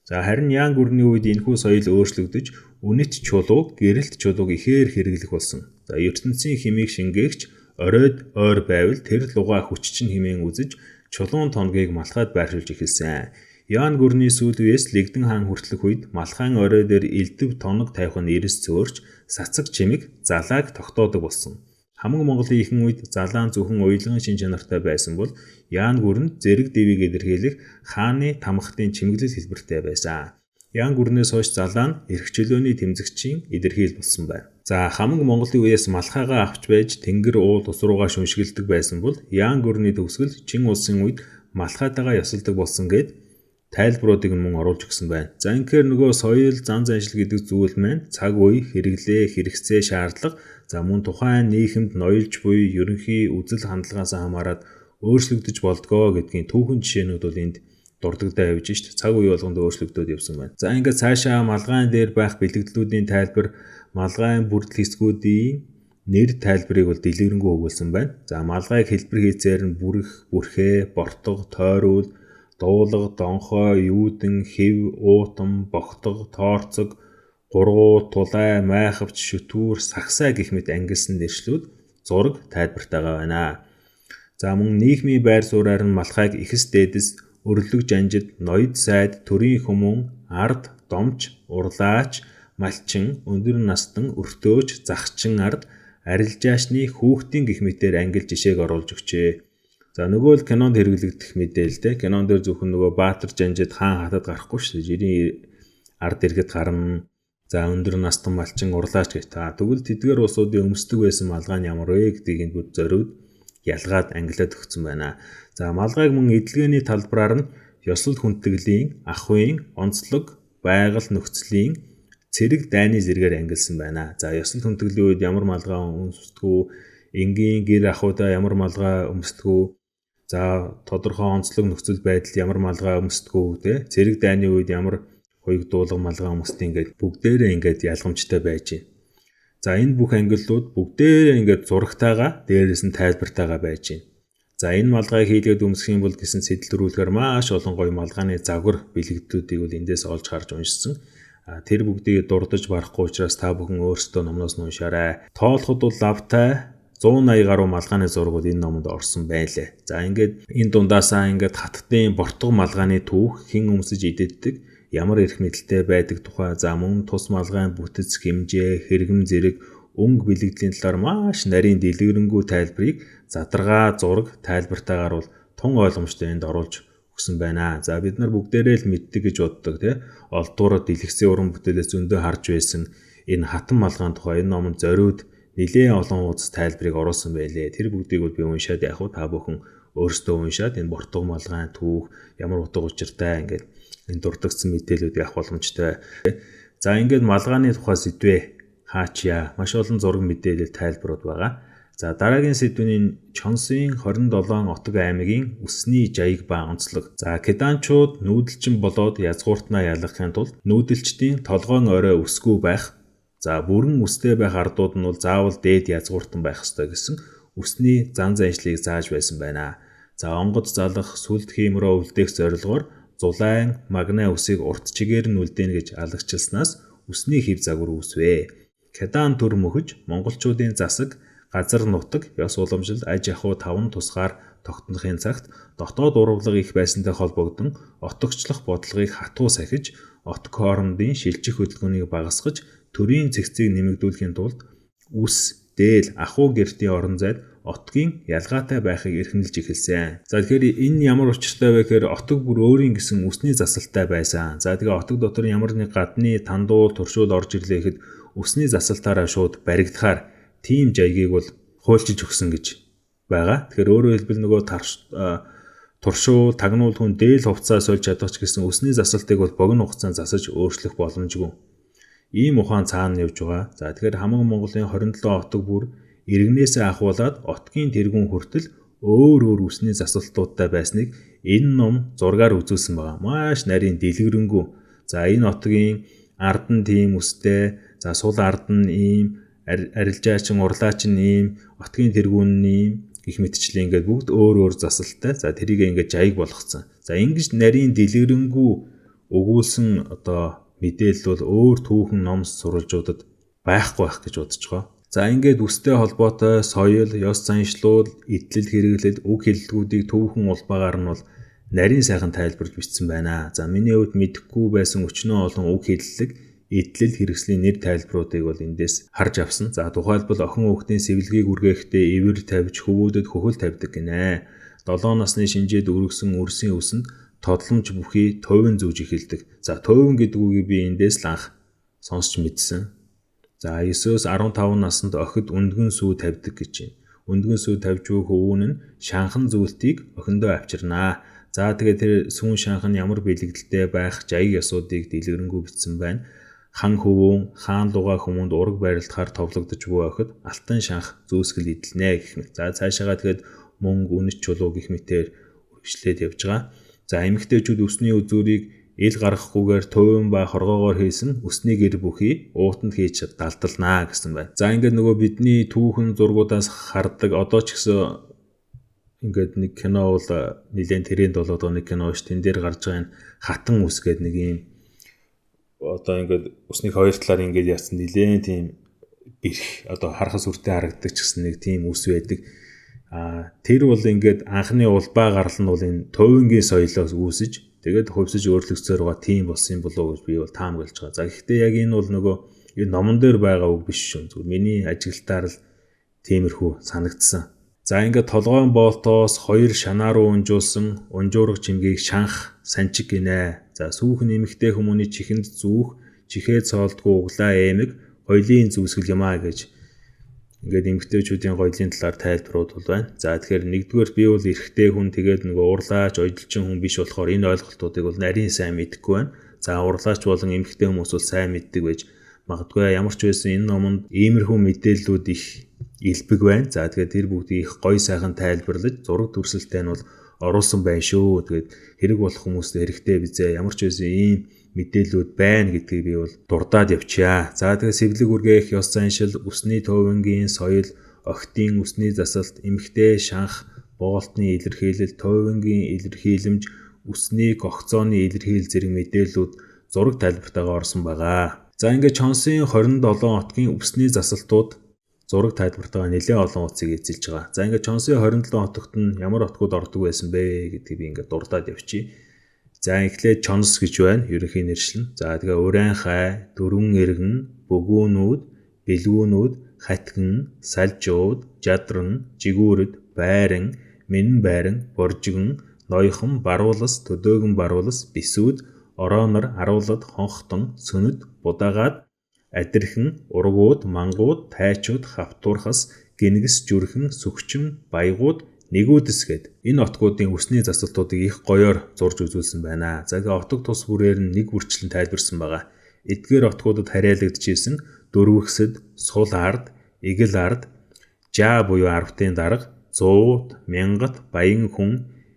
За харин Ян гүрний үед энэхүү соёл өөрчлөгдөж үнэт чулууг, гэрэлт чулууг ихээр хэрэглэх болсон. За ертөнцийн химийг шингээгч оройд ойр байвал тэр луга хүч чинь хэмээн үзэж чулуун тоногийг малхайд байршуулж эхэлсэн. Ян гүрний сүүл үеэс Лэгдэн хаан хүртэлх үед малхайн орой дээр элдв тоног тавих нь эрс цөөрч сацаг чимэг залааг тогтоодог болсон. Хамаг Монголын ихэнх үед залаан зөвхөн уялгын шин чанартай байсан бол Ян гүрэнд зэрэг дэвийг илэрхийлэх хааны тамхтын чимэглэл хэлбэртэй байсан. Ян гүрнээс хойш залаа нь эрх чөлөөний тэмцэгчийн илэрхийл болсон байна. За хамаг Монголын үеэс малхайгаа авч байж тэнгэр уул ус руугаа шүншгэлдэг байсан бол Ян гүрний төгсгөл Чин улсын үед малхайтайгаа ёсолдог болсон гэд тайлбаруудыг мөн оруулж өгсөн байна. За инхээр нөгөө соёл, зан заншил гэдэг зүйл маань цаг үе, хэрэглээ, хэрэгцээ, шаардлага, за мөн тухайн нийгэмд ноёлж буй ерөнхий үзэл хандлагаас хамаарат өөрчлөгдөж болдгоо гэдгийн түүхэн жишээнүүд бол энд дурддагдаа явж шít. Цаг үе болгонд өөрчлөгдөд явсан байна. За ингээд цаашаа малгайн дээр байх бэлэгдлүүдийн тайлбар, малгайн бүрдэл хэсгүүдийн нэр тайлбарыг бол дэлгэрэнгүй өгүүлсэн байна. За малгайг хэлбэр хийцээр нь бүрэх, бүрхээ, бортго, тойруул, дуулга, донхой, юудэн, хэв, уутан, богтго, тоорцог, гургуу, тулай, майхавч, шүтүүр, сагсай гэх мэт ангилсан нэршлүүд зураг тайлбартайгаа байна. За мөн нийгмийн байр сууриар нь малхайг ихэс дээдэс, өрлөг жанжид, ноёд сайд, төрийн хүмүүн, ард, домч, урлаач, малчин, өндөр настан, өртөөч, захчин ард, арилжаачны, хүүхдийн гэх мэтээр ангил жишээг оруулж өгчээ. За нөгөө л кинонд хэрэглэгдэх мэдээлэлтэй. Кинон дээр зөвхөн нөгөө Баатар жанжид хаан хатад гарахгүй шүү дээ. Жирийн ард иргэд гарна. За өндөр настан малчин урлаач гэх та. Тэгвэл тэдгээр улсуудын өмсдөг байсан малгай нь ямар вэ гэдгийг энэ бүр зориуд ялгаад ангилаад өгсөн байна. За малгайг мөн эдлгээний талбараар нь ёслол хүндэтгэлийн, ахуйн, онцлог, байгаль нөхцөлийн цэрэг дайны зэргээр ангилсан байна. За ёслол хүндэтгэлийн үед ямар малгай өмсдгүү, энгийн гэр ахуйдаа ямар малгай өмсдгүү, за тодорхой онцлог нөхцөл байдал ямар малгай өмсдгүү, цэрэг дайны үед ямар хуйг дуулга малгай өмсдөг ингээд бүгдээрээ ингээд ялгамжтай байж байна. За энэ бүх ангиллууд бүгдээрээ ингээд зурагтайгаа дээрээс нь тайлбартайгаа байж байна. За энэ малгайг хийлгээд өмсөх юм бол гэсэн сэтэл төрүүлэхээр маш олон гоё малгайны загвар бэлэгдлүүдийг бол эндээс олж харж уншсан. Тэр бүгдийг дурдж барахгүй учраас та бүхэн өөрсдөө номноос нь уншаарай. Тоолоход бол лавтай 180 гаруй малгайны зураг бол энэ номонд орсон байлээ. За ингээд энэ дундаасаа ингээд хаттын бортго малгайны түүх, хэн өмсөж идэгдэг, ямар эрх мэдэлтэй байдаг тухай, за мөн тус малгайн бүтэц, хэмжээ, хэрэгэм зэрэг, өнгө бэлэгдлийн талаар маш нарийн дэлгэрэнгүй тайлбарыг задаргаа зураг тайлбартайгаар бол тун ойлгомжтой энд оруулж өгсөн байна. За бид нар бүгдээрээ л мэддэг гэж боддог тий. Олдуураа дэлгэцийн уран бүтээлээс зөндөө харж байсан энэ хатан малгайн тухай энэ номонд зориуд нэлээд олон хуудас тайлбарыг оруулсан байлээ. Тэр бүгдийг бол би уншаад яг та бүхэн өөрсдөө уншаад энэ бортго малгайн түүх ямар утга учиртай ингээд энэ дурддагсан мэдээлүүдийг авах боломжтой. За ингээд малгайны тухай сэдвээ хаачаа маш олон зураг мэдээлэл тайлбарууд байгаа. За дараагийн сэдвийн Чонсын 27 отог аймгийн үсний жаяг ба онцлог. За Кеданчууд нүүдэлчин болоод язгууртнаа ялгахын тулд нүүдэлчдийн толгойн орой өсгөө байх. За бүрэн үстэй байх ардууд нь бол заавал дээд язгууртан байх ёстой гэсэн үсний зан заншлыг зааж байсан байна. За онгод залах, сүлд хиймрөө үлдээх зорилгоор зулайн, магнай үсийг урт чигээр нь үлдээнэ гэж алагчилснаас үсний хэв загвар үүсвэ. Кедан төр мөхөж монголчуудын засаг газар нутаг, ёс уламжилт, аж ахуй таван тусгаар тогтнохын цагт дотоод урвалга их байсантай холбогдсон отогчлох бодлогыг хатуу сахиж, отог хоорондын шилжих хөдөлгөөнийг багасгаж, төрийн цэгцийг нэмэгдүүлэхийн тулд үс, дээл, ахуй гэртийн орон зайд отгийн ялгаатай байхыг эрхэмлэж эхэлсэн. За тэгэхээр энэ ямар учиртай вэ гэхээр отог бүр өөрийн гэсэн үсний засалтай байсан. За тэгээ отог дотор ямар нэг гадны тандуу, туршууд орж ирлээ гэхэд үсний засалтаараа шууд баригдахаар тийм жайгийг бол хуульчилж өгсөн гэж байгаа. Тэгэхээр өөрөөр хэлбэл нөгөө туршуу, тагнуул хүн дээл хувцас сольж чадах ч гэсэн үсний засалтыг бол богино хугацаанд засаж өөрчлөх боломжгүй. Ийм ухаан цаана явж байгаа. За тэгэхээр хамаг Монголын 27 отог бүр иргэнээсээ ахуулаад отгийн тэргүүн хүртэл өөр үсний засалтуудтай байсныг энэ ном зургаар үзүүлсэн байгаа. Маш нарийн дэлгэрэнгүй. За энэ отгийн ард нь тийм үстэй, за сул ард нь ийм, арилжаачин, урлаачин ийм, отгийн тэргүүн нь ийм гэх мэтчлэн ингээд бүгд өөр засалтай. За тэрийг ингээд жаяг болгоцсон. За ингэж нарийн дэлгэрэнгүй өгүүлсэн одоо мэдээлэл бол өөр түүхэн ном сурвалжуудад байхгүй байх гэж бодож байгаа. За ингээд үстэй холбоотой соёл, ёс заншлууд, эдлэл хэрэглэл, үг хэллэгүүдийг түүхэн улбаагаар нь бол нарийн сайхан тайлбарлаж бичсэн байна. За миний хувьд мэдэхгүй байсан өчнөө олон үг хэллэг, эдлэл хэрэгслийн нэр тайлбаруудыг бол эндээс харж авсан. За тухайлбал охин хүүхдийн сэвэлгийг үргээхдээ ивэр тавьж, хөвүүдэд хөхөл тавьдаг гинэ. 7 насны шинжээд өргөсөн үрсийн үсэнд тодломж бүхий товин зүүж эхэлдэг. За товин гэдэг үгийг би эндээс л анх сонсч мэдсэн. За 9-өөс 15 наснд охид өндгөн сүү тавьдаг гэж байна. Өндгөн сүү тавьж буй хөвүүн нь шанхан зүйлтийг охиндоо авчирнаа. За тэгээд тэр сүүн шанхан ямар бэлэгдэлтэй байх жаяг ёсуудыг дэлгэрэнгүй бичсэн байна. Хан хөвүүн, хаан луга хүмүүнд ураг байрлахаар товлогдож буй охид алтан шанх зүүсгэл идэлнэ гэх мэт. За цаашаага тэгээд мөнгө, үнэт чулуу гэх мэтээр үргэлжлээд явж байгаа. За эмэгтэйчүүд үсний үзүүрийг ил гаргахгүйгээр төвөн ба хоргоогоор хийсэн үсний гэр бүхий уутанд хийж далдалнаа гэсэн байна. За ингээд нөгөө бидний түүхэн зургуудаас хардаг одоо ч гэсэн ингээд нэг кино бол нэлээд тренд болоод байгаа нэг кино ш. Тэн дээр гарч байгаа энэ хатан үс гэдэг нэг юм одоо ингээд үсний хоёр талаар ингээд яасан нэлээд тийм бэрх одоо харахас үртэй харагддаг ч гэсэн нэг тийм үс байдаг. Тэр бол ингээд анхны улбаа гарал нь бол энэ товингийн соёлоос үүсэж тэгээд хувьсаж өөрлөгцөөр байгаа тийм болсон болов уу гэж би бол таамаглаж байгаа. За гэхдээ яг энэ бол нөгөө энэ номон дээр байгаа үг биш шүү. Зүгээр миний ажиглалтаар л тиймэрхүү санагдсан. За ингээд толгойн боолтоос хоёр шанаа руу унжуулсан унжуурга чимгийг шанх санчиг гинэ. За сүүхэн эмэгтэй хүмүүний чихэнд зүүх, чихээ цоолдгүй углаа аймаг хоёлын зүүсгэл юмаа гэж ингээд эмэгтэйчүүдийн гоёлын талаар тайлбарууд бол байна. За тэгэхээр нэгдүгээр би бол эрэгтэй хүн тэгээд нөгөө урлаач, оёдлчин хүн биш болохоор энэ ойлголтуудыг бол нарийн сайн мэдэхгүй байна. За урлаач болон эмэгтэй хүмүүс бол сайн мэддэг байж магадгүй ямар ч байсан энэ номонд иймэрхүү мэдээллүүд их илбэг байна. За тэгээд тэр бүгдийг их гоё сайхан тайлбарлаж зураг төрсөлтэй нь бол оруулсан байна шүү. Тэгээд хэрэг болох хүмүүстээ хэрэгтэй бизээ ямар ч байсан ийм мэдээллүүд байна гэдгийг би бол дурдаад явчаа. За тэгээд сэвлэг үргээх, ёс заншил, үсний товингийн соёл, охидын үсний засалт, эмэгтэй шанх, боолтны илэрхийлэл, товингийн илэрхийлэмж, үсний гогцооны илэрхийлэл зэрэг мэдээллүүд зураг тайлбартайгаар орсон байгаа. За ингээд Чонсын 27 отгийн үсний засалтууд зураг тайлбартайгаар нэлээд олон утсыг эзэлж байгаа. За ингээд Чонсын 27 отогт нь ямар отгууд ордог байсан бэ гэдгийг би ингээд дурдаад явчих. За эхлээд Чонс гэж байна. Ерөнхий нэршил нь. За тэгээ урайн хай, дөрвөн эргэн, бөгөөнүүд, бэлгүүнүүд, хатган, салжууд, жадран, жигүүрд, байран, минэн байран, боржигэн, ноёхон, баруулас, төдөөгөн баруулас, бисүүд, ороонор, аруулад, хонхтон, сүнэд, будаагаад, адирхэн, ургууд, мангууд, тайчууд, хавтуурхас, гингис, зүрхэн, сүгчин, баягууд, нэгүүдс гэд энэ отгуудын үсний засалтуудыг их гоёор зурж үзүүлсэн байна. За тэгээ отог тус бүрээр нь нэг бүрчлэн тайлбарсан байгаа. Эдгээр отгуудад хариалагдчихсэн дөрвөгсөд, сул ард, игэл ард, жаа буюу 10-ын дарга, 100-д, 1000-д баян хүн,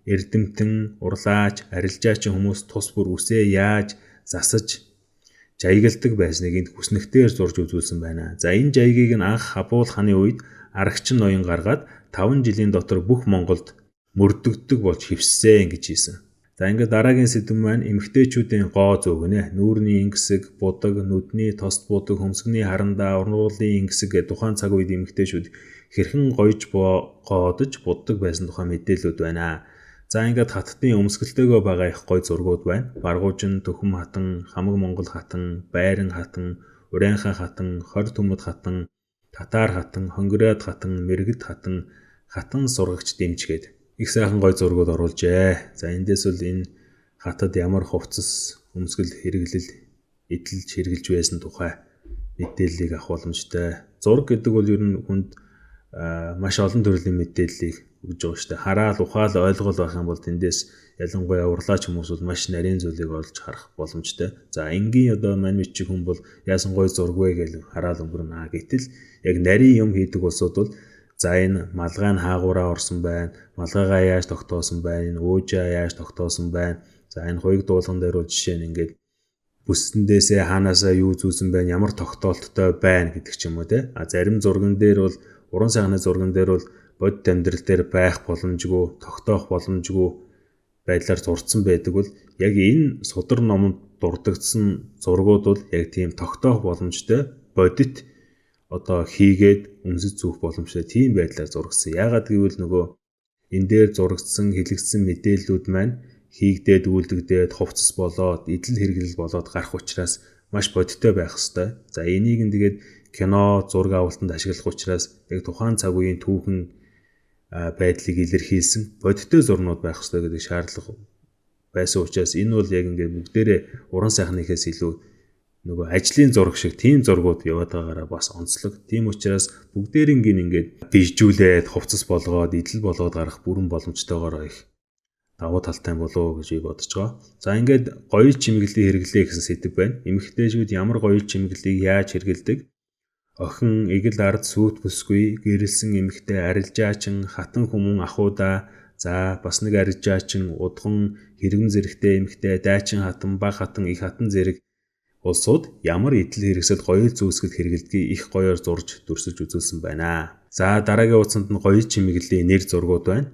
эрдэмтэн, урлаач, арилжаачин хүмүүс тус бүр үсээ яаж засаж жаягалдаг байсныг энд хүснэгтээр зурж үзүүлсэн байна. За энэ жаягийг нь анх Хабуул хааны үед аргачин ноён гаргаад 5 жилийн дотор бүх Монголд мөрдөгддөг болж хивссэн гэж хийсэн. За ингээд дараагийн сэдв маань эмэгтэйчүүдийн гоо зөөгнө. Нүүрний ингэсэг, будаг, нүдний тост будаг, хөмсгний харандаа, урнуулын ингэсэг гэдэг тухайн цаг үед эмэгтэйчүүд хэрхэн гоёж гоодож буддаг байсан тухай мэдээлэлүүд байна. За ингээд хаттын өмсгөлтэйгөө байгаа их гоё зургууд байна. Баргуужин, Төхөм хатан, Хамаг Монгол хатан, Байран хатан, Урайхан хатан, Хорь Төмөд хатан, Татар хатан, Хонгороод хатан, Мэргэд хатан, хатан сургагч дэмжгээд их сайхан гоё зургууд оруулжээ. За эндээс бол энэ хатад ямар хувцас, өмсгөл хэрэглэл, эдэлж хэрэгжилж байсан тухай мэдээллийг авах боломжтой. Зураг гэдэг бол ер нь хүнд маш олон төрлийн мэдээллийг өгж байгаа шүү дээ. Хараал, ухаал, ойлгол байх юм бол тэндээс ялангуяа урлаач хүмүүс бол маш нарийн зүйлийг олж харах боломжтой. За энгийн одоо мань мичиг хүн бол яасан гоё зураг вэ гэж хараал өнгөрнө. Гэтэл яг нарийн юм хийдэг улсууд бол за энэ малгай нь хаагуураа орсон байна. Малгайгаа яаж тогтоосон байна? Энэ уужаа яаж тогтоосон байна? За энэ хоёуг дуулган дээр бол жишээ нь ингээд бүсэндээсээ хаанаасаа юу зүүсэн байна? Ямар тогтоолттой байна гэдэг ч юм уу те. Зарим зурган дээр бол уран сайхны зурган дээр бол бодит амьдрал дээр байх боломжгүй, тогтоох боломжгүй байдлаар зурцсан байдаг бол яг энэ судар номонд дурддагдсан зургууд бол яг тийм тогтоох боломжтой бодит одоо хийгээд өмсөж зүүх боломжтой тийм байдлаар зургасан. Яагаад гэвэл нөгөө энэ дээр зурагдсан, хэлэгдсэн мэдээллүүд маань хийгдээд үйлдэгдээд хувцас болоод, эдэл хэрэглэл болоод гарах учраас маш бодиттой байх ёстой. За энийг нь тэгээд кино, зураг авалтанд ашиглах учраас яг тухайн цаг үеийн түүхэн байдлыг илэрхийлсэн бодиттой зурнууд байх ёстой гэдэг шаардлага байсан учраас энэ бол яг ингээд бүгдээрээ уран сайхныхээс илүү нөгөө ажлын зураг шиг тийм зургууд яваад байгаагаараа бас онцлог. Тийм учраас бүгдээринг ингээд бижжүүлээд хувцас болгоод, эдэл болгоод гарах бүрэн боломжтойгоор их давуу талтай болов гэж би бодож байгаа. За ингээд гоёл чимэглэлийг хэрэглэе гэсэн сэдв байна. Эмэгтэйчүүд ямар гоёл чимэглэлийг яаж хэрэглэдэг? Охин, эгэл ард сүйт бүсгүй, гэрэлсэн эмэгтэй, арилжаачин, хатан хүмүүн ахуудаа, за бас нэг арилжаачин, удган, хэрэгэн зэрэгтэй эмэгтэй, дайчин хатан, баг хатан, их хатан зэрэг улсууд ямар эдэл хэрэгсэл гоёл зүүсгэд хэрэгэлдгийг их гоёор зурж дүрсэж үзүүлсэн байна. За дараагийн утсанд нь гоёл чимэглэлийн нэр зургууд байна.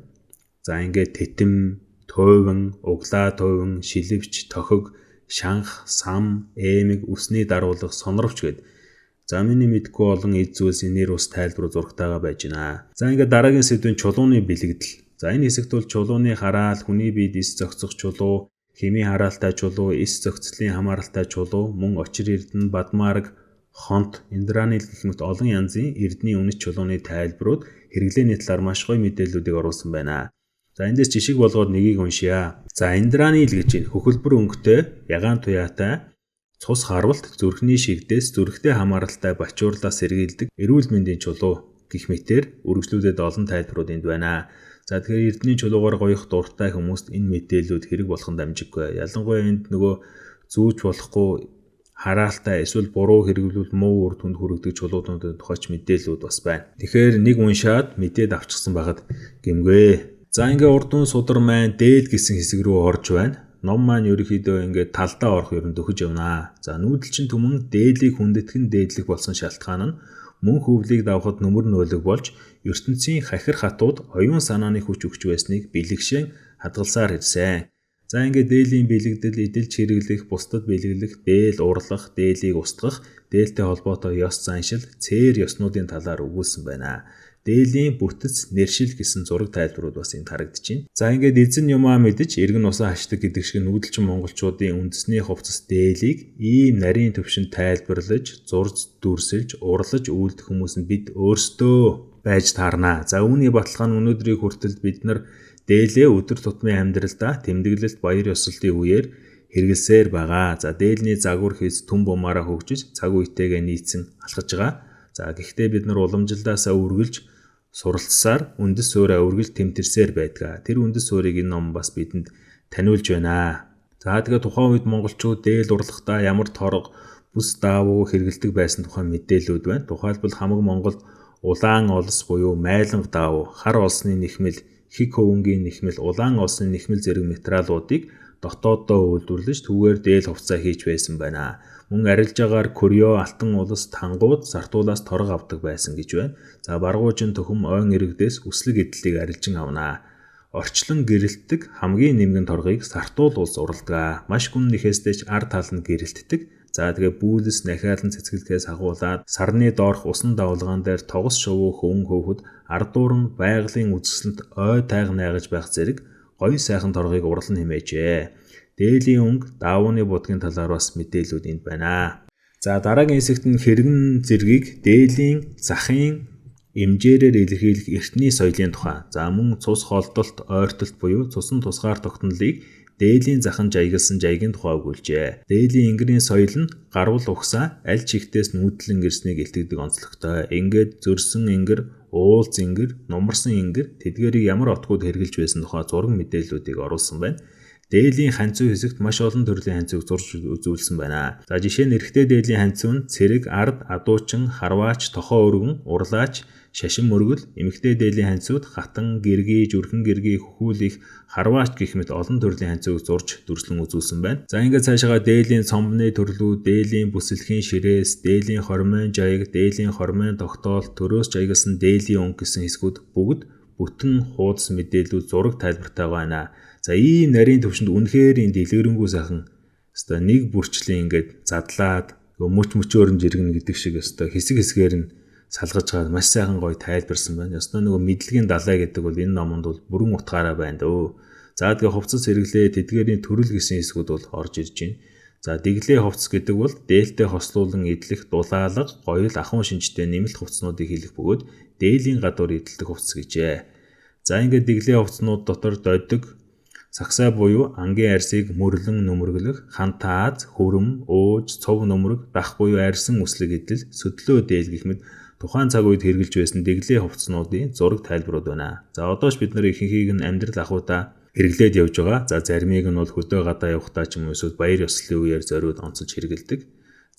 За ингээд тэтэм, тойвон, углаа тойвон, шилвч, тохиг, шанх, сам, эмэг, үсний даруулга, соноровч гэдэг. За миний мэдгүй олон эд зүйлсийн нэр ус тайлбар зургатайгаа байж байна. За ингээд дараагийн сэдвийн чулууны бэлэгдэл. За энэ хэсэгт бол чулууны хараал, хүний биед эс зохицох чулуу, хэмийн хараалтай чулуу, эс зохицлын хамааралтай чулуу, мөн очир эрдэнэ, бадмаарг, хонт, индранил гэх мэт олон янзын эрдний үнэт чулууны тайлбарууд хэрэглээний талаар маш гоё мэдээллүүдийг оруулсан байна. За эндээс жишг болгоод нэгийг уншъя. За индранил гэж энэ хөхөлбөр өнгөтэй, ягаан туяатай, цус харвалт, зүрхний шигдээс зүрхтэй хамааралтай бачуурлаа сэргийлдэг эрүүл мэндийн чулуу гэх мэтээр үргэлжлүүлээд олон тайлбарууд энд байна. За тэгэхээр эрдний чулуугаар гоёх дуртай хүмүүст энэ мэдээллүүд хэрэг болох нь дамжиггүй. Ялангуяа энд нөгөө зүүж болохгүй хараалтай эсвэл буруу хэрэглүүл муу үр дүнд хүргэдэг чулуунуудын тухайч мэдээллүүд бас байна. Тэгэхээр нэг уншаад мэдээд авчихсан байхад гэмгүй. За ингээ урдун судар маань дээд гэсэн хэсэг рүү орж байна. Ном маань ерөнхийдөө ингээд талдаа орох юм дөхөж явнаа. За нүүдэлчин түмэн дээдлийг хүндэтгэн дээдлэх болсон шалтгаан нь мөн хөвлийг давхад нүмер нөөлөг болж ертөнцийн хахир хатууд оюун санааны хүч өгч байсныг бэлэгшэн хадгалсаар ирсэн. За ингээд дээлийн бэлэгдэл, эдэлж хэрэглэх, бусдад бэлэглэх, дээл урлах, дээлийг устгах, дээлтэй холбоотой ёс заншил, цээр ёснуудын талаар өгүүлсэн байна. Дээлийн бүтэц, нэршил гэсэн зураг тайлбарууд бас энд харагдаж байна. За ингээд эзэн юмаа мэдэж эргэн усаа хашдаг гэдэг шиг нүүдэлчин монголчуудын үндэсний хувцас дээлийг ийм нарийн төвшөнд тайлбарлаж, зурж, дүрсэлж, урлаж үйлдэх хүмүүс нь бид өөрсдөө байж таарна. За үүний баталгаа нь өнөөдрийн хүртэл бид нар дээлээ өдөр тутмын амьдралдаа тэмдэглэлт, баяр ёслолтын үеэр хэрэгэлсээр байгаа. За дээлний загвар хийс түн бумаараа хөгжиж цаг үетэйгээ нийцсэн алхаж байгаа. За гэхдээ бид нар уламжилдаасаа үргэлж суралцсаар үндэс суурьаа үргэлж тэмтэрсээр байдаг. Тэр үндэс суурийг энэ ном бас бидэнд таниулж байна. За тэгээд тухайн үед монголчууд дээл урлагтаа ямар торго, бүс даавуу хэрэгэлдэг байсан тухай мэдээлэлүүд байна. Тухайлбал Хамаг Монголд улаан олс буюу майланг дав, хар олсны нэхмэл, хиг хөвөнгийн нэхмэл, улаан олсны нэхмэл зэрэг материалуудыг дотооддоо үйлдвэрлэж түүгээр дээл хувцас хийж байсан байна. Мөн арилжаагаар Корео алтан улс тангууд сартуулаас торог авдаг байсан гэж байна. За баргуужин төхөм ойн иргэдээс үслэг эдлийг арилжин авнаа. Орчлон гэрэлтдэг хамгийн нэмгэн торгыг сартуул улс уралдаг. Маш гүн нэхээстэйч ард тал нь гэрэлтдэг. За тэгээ бүүлэс нахиалан цэцгэлдгээс агуулаад сарны доорх усан давлгаан дээр тогос шувуу хөвөн хөвгөд ардуур нь байгалийн үзэсгэлэнт ой тайг найгаж байх зэрэг гоё сайхан торгыг урлан хэмээжээ. Дээлийн өнгө даавууны будгийн талаар бас мэдээлүүд энд байна. За дараагийн хэсэгт нь хэрэгэн зэргийг дээлийн захын эмжээрээр илэрхийлэх эртний соёлын тухай. За мөн цус холдолт, ойртолт буюу цусан тусгаар тогтнолыг дээлийн захан жаягалсан жаягийн тухай өгүүлжээ. Дээлийн ингэрийн соёл нь гарвал угсаа аль чигтээс нүүдлэн ирснийг илтгэдэг онцлогтой. Ингээд зөрсөн ингэр, уулз ингэр, нумарсан ингэр тэдгээрийг ямар отгууд хэрглэж байсан тухай зураг мэдээллүүдийг оруулсан байна. Дээлийн ханцуу хэсэгт маш олон төрлийн ханцууг зурж үзүүлсэн байна. За жишээ нь эрэгтэй дээлийн ханцуу нь цэрэг, ард, адуучин, харваач, тохоо өргөн, урлаач, шашин мөргөл, эмэгтэй дээлийн ханцууд хатан, гэргий, жүрхэн гэргий, хөхүүлэх, харваач гэх мэт олон төрлийн ханцууг зурж дүрслэн үзүүлсэн байна. За ингээд цаашаа дээлийн цомбны төрлүүд, дээлийн бүсэлхийн ширээс, дээлийн хормын жаяг, дээлийн хормын тогтоол, төрөөс жаягалсан дээлийн өнгө гэсэн хэсгүүд бүгд бүтэн хуудас мэдээлүүд зураг тайлбартай байна. За ийм нарийн төвшөнд үнэхээр энэ дэлгэрэнгүй сайхан өстой нэг бүрчлэн ингээд задлаад мөчөөр нь жиргэнэ гэдэг шиг өстой хэсэг хэсгээр нь салгаж байгаа маш сайхан гоё тайлбарсан байна. Өстой нөгөө мэдлэгийн далай гэдэг бол энэ номонд бол бүрэн утгаараа байна дөө. За тэгээ хувцас хэрэглээ тэдгээрийн төрөл гэсэн хэсгүүд бол орж ирж байна. За дэглээ хувцас гэдэг бол дээлтэй хослуулан идэлх дулаалга, гоёл, ахуйн шинжтэй нэмэлт хувцснуудыг хийлгэх бөгөөд дээлийн гадуур идэлдэг хувцас гэжээ. За ингээд дэглээ хувцснууд дотор дойдог сагсай буюу ангийн арсыг мөрлөн нөмөргөлөх, хантааз, хөрөм, ууж, цов нөмрөг, дах буюу арьсан үслэг идэл, сөдлөө дээл гэх мэт тухайн цаг үед хэрэгжилж байсан дэглээ хувцснуудын зураг тайлбарууд байна. За одоош бид нар ихэнхийг нь амьдрал ахуйдаа хэрэглээд явж байгаа. За заримыг нь бол хөдөө гадаа явахдаа ч юм уу эсвэл баяр ёслолын үеэр зориуд онцолж хэрэгэлдэг.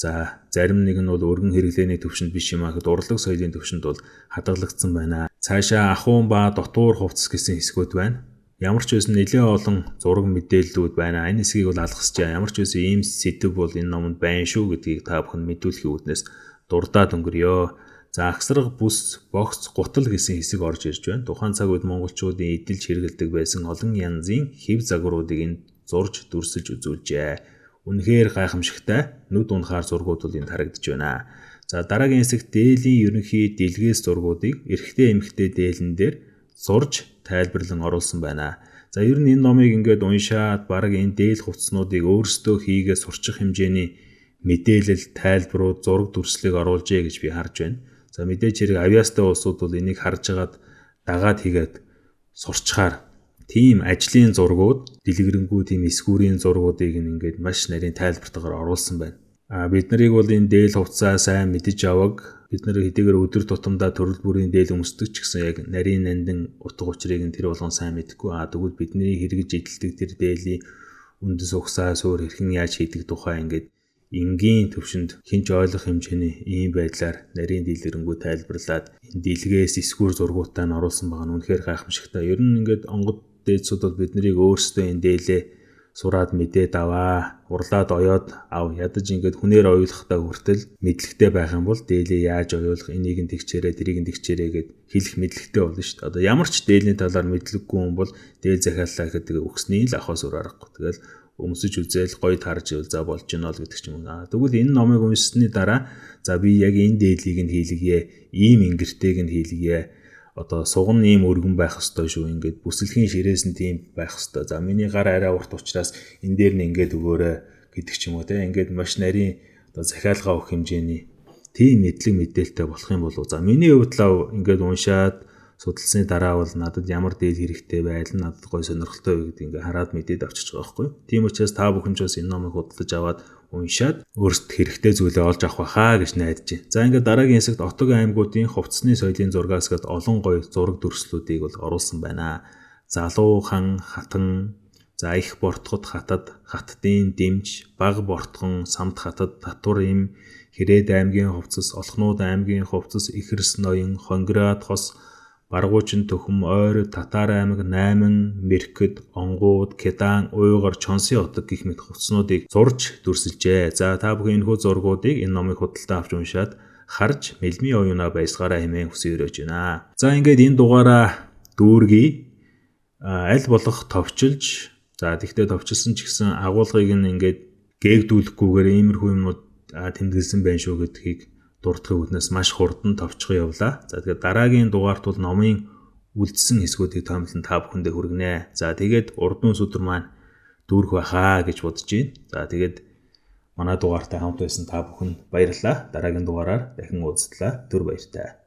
За зарим нэг нь бол өргөн хэрэглээний төвшөнд биш юм ахэд урлаг соёлын төвшөнд бол хадгалагдсан байна. Цаашаа ахуйн ба дотуур хувцас гэсэн хэсгүүд байна. Ямар ч байсан нэлээд олон зураг мэдээллүүд байна. Энэ хэсгийг бол алгасчаа. Ямар ч байсан ийм сэдв бол энэ номонд байна шүү гэдгийг та бүхэн мэдүүлэхийн үүднээс дурдаад өнгөрье. За агсраг бүс, богц, гутал гэсэн хэсэг орж ирж байна. Тухайн цаг үед монголчуудын эдэлж хэрэгэлдэг байсан олон янзын хэв загваруудыг энд зурж дүрсэлж үзүүлжээ. Үнэхээр гайхамшигтай нүд унахаар зургууд бол энд харагдаж байна. За дараагийн хэсэгт дээлийн ерөнхий дэлгээс зургуудыг эрэгтэй эмэгтэй дээлэн дээр зурж тайлбарлан оруулсан байна. За ер нь энэ номыг ингээд уншаад баг энэ дээл хувцснуудыг өөрсдөө хийгээ сурчих хэмжээний мэдээлэл, тайлбарууд, зураг дүрслийг оруулжээ гэж би харж байна. За мэдээж хэрэг авиастай улсууд бол энийг харж агаад дагаад хийгээд сурчхаар тийм ажлын зургууд, дэлгэрэнгүй тийм эсгүүрийн зургуудыг ингээд маш нарийн тайлбартаагаар оруулсан байна. Бид нарыг бол энэ дээл хувцаа сайн мэдэж аваг. Бид нар хэдийгээр өдөр тутамдаа төрөл бүрийн дээл өмсдөг ч гэсэн яг нарийн нандин утга учирыг нь тэр болгон сайн мэдэхгүй. Тэгвэл бидний хэрэгж эдэлдэг тэр дээлийн үндэс угсаа суур хэрхэн яаж хийдэг тухай ингээд энгийн төвшөнд хинч ойлгох хэмжээний ийм байдлаар нарийн дэлгэрэнгүй тайлбарлаад энэ дэлгээс эсгүүр зургуудаа нь оруулсан байгаа нь үнэхээр гайхамшигтай. Ер нь ингээд онгод дээдсүүд бол бид нарыг өөрсдөө энэ дээлээ сураад мэдээд аваа, урлаад оёод ав. Ядаж ингээд хүнээр оюулахтаа хүртэл мэдлэгтэй байх юм бол дээлээ яаж оюулах, энийг нь тэгчээрээ, тэрийг нь тэгчээрээ гэд хэлэх мэдлэгтэй болно шүү дээ. Одоо ямар ч дээлийн талаар мэдлэггүй хүн бол дээл захиаллаа гэдэг өгсний л ахаас өөр аргагүй. Тэгэл өмсөж үзэл гоё тарж ивэл за болж гинэ л гэдэг ч юм уу. Тэгвэл энэ номыг уншсны дараа за би яг энэ дээлийг нь хийлгэе, ийм ингэртэйг нь хийлгэе. Одоо суган ийм өргөн байх ёстой шүү. Ингээд бүсэлхийн ширээс нь тийм байх ёстой. За миний гар арай урт учраас энэ дээр нь ингээд өгөөрэй гэдэг ч юм уу те. Ингээд маш нарийн одоо захиалгаа өгөх хэмжээний тийм мэдлэг мэдээлэлтэй болох юм болов. За миний хувьд л ингээд уншаад судалсны дараа бол надад ямар дээл хэрэгтэй байл нь надад гой сонирхолтой вэ гэдэг ингээд хараад мэдээд авчиж байгаа байхгүй. Тийм учраас та бүхэн ч бас энэ номыг худалдаж аваад уншаад өөрсдөө хэрэгтэй зүйлээ олж авах байхаа гэж найдаж байна. За ингээд дараагийн хэсэгт Отог аймагуудын хувцсны соёлын зургаас гээд олон гоё зураг дүрслүүдийг бол оруулсан байна. Залуу хан, хатан, За их бортгод хатад, хаттын дэмж, баг бортгон, самт хатад, татвар им, Хэрээд аймгийн хувцас, Олхнууд аймгийн хувцас, Ихэрс ноён, Хонгираад хос, Баргуучин төхөм, Ойр, Татар аймаг, Найман, Мэркэд, Онгууд, Кедан, Уйгар, Чонсын хотод гэх мэт хувцснуудыг зурж дүрсэлжээ. За та бүхэн энэхүү зургуудыг энэ номыг худалдаа авч уншаад харж мэлмийн оюунаа баясгаараа хэмээн хүсэн өрөөж байна. За ингээд энэ дугаараа дүүргий аль болох товчилж, за тэгтээ товчилсан ч гэсэн агуулгыг нь ингээд гээгдүүлэхгүйгээр иймэрхүү юмнууд тэмдэглэсэн байх шүү гэдгийг дурдахын үднээс маш хурдан товчхон явлаа. За тэгээд дараагийн дугаарт бол номын үлдсэн хэсгүүдийг томилон та бүхэндээ хүргэнэ. За тэгээд урд нь өдөр маань дүүрэх байхаа гэж бодож байна. За тэгээд манай дугаартай хамт байсан та бүхэнд баярлалаа. Дараагийн дугаараар дахин уулзлаа. Түр баяртай.